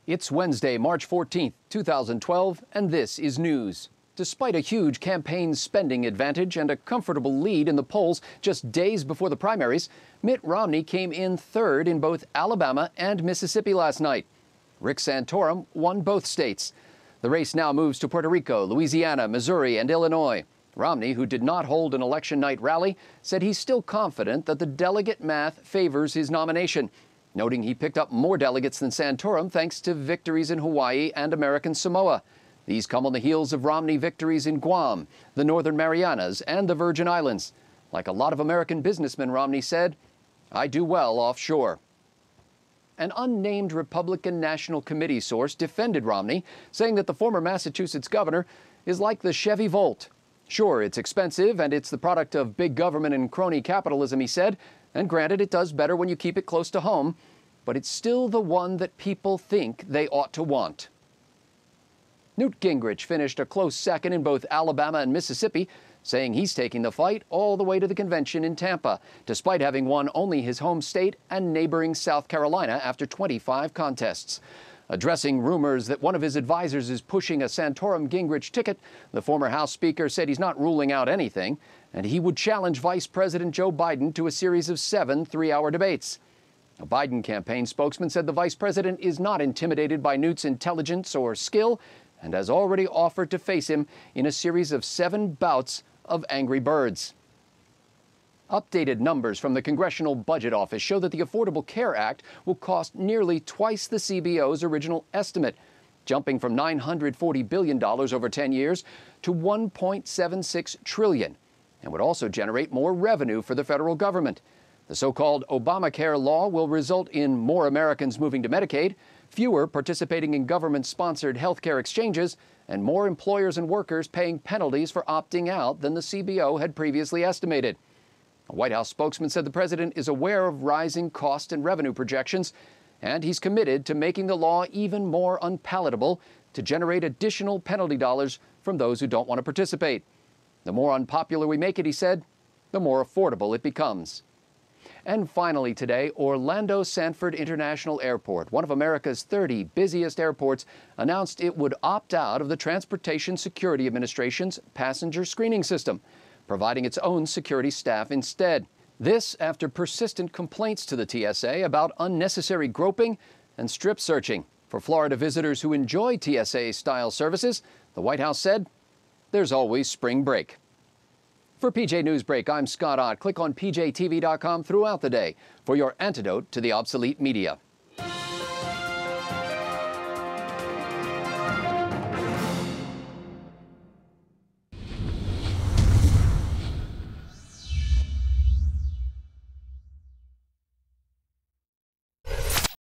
It's Wednesday, March 14th, 2012, and this is news. Despite a huge campaign spending advantage and a comfortable lead in the polls just days before the primaries, Mitt Romney came in third in both Alabama and Mississippi last night. Rick Santorum won both states. The race now moves to Puerto Rico, Louisiana, Missouri, and Illinois. Romney, who did not hold an election night rally, said he's still confident that the delegate math favors his nomination, noting he picked up more delegates than Santorum thanks to victories in Hawaii and American Samoa. These come on the heels of Romney victories in Guam, the Northern Marianas, and the Virgin Islands. Like a lot of American businessmen, Romney said, "I do well offshore." An unnamed Republican National Committee source defended Romney, saying that the former Massachusetts governor is like the Chevy Volt. Sure, it's expensive and it's the product of big government and crony capitalism, he said, and granted it does better when you keep it close to home, but it's still the one that people think they ought to want. Newt Gingrich finished a close second in both Alabama and Mississippi, saying he's taking the fight all the way to the convention in Tampa, despite having won only his home state and neighboring South Carolina after 25 contests. Addressing rumors that one of his advisors is pushing a Santorum-Gingrich ticket, the former House Speaker said he's not ruling out anything, and he would challenge Vice President Joe Biden to a series of 7 three-hour debates. A Biden campaign spokesman said the vice president is not intimidated by Newt's intelligence or skill and has already offered to face him in a series of 7 bouts of Angry Birds. Updated numbers from the Congressional Budget Office show that the Affordable Care Act will cost nearly twice the CBO's original estimate, jumping from $940 billion over 10 years to $1.76 trillion, and would also generate more revenue for the federal government. The so-called Obamacare law will result in more Americans moving to Medicaid, fewer participating in government-sponsored health care exchanges, and more employers and workers paying penalties for opting out than the CBO had previously estimated. A White House spokesman said the president is aware of rising cost and revenue projections, and he's committed to making the law even more unpalatable to generate additional penalty dollars from those who don't want to participate. The more unpopular we make it, he said, the more affordable it becomes. And finally today, Orlando Sanford International Airport, one of America's 30 busiest airports, announced it would opt out of the Transportation Security Administration's passenger screening system, providing its own security staff instead. This after persistent complaints to the TSA about unnecessary groping and strip searching. For Florida visitors who enjoy TSA-style services, the White House said, there's always spring break. For PJ Newsbreak, I'm Scott Ott. Click on pjtv.com throughout the day for your antidote to the obsolete media.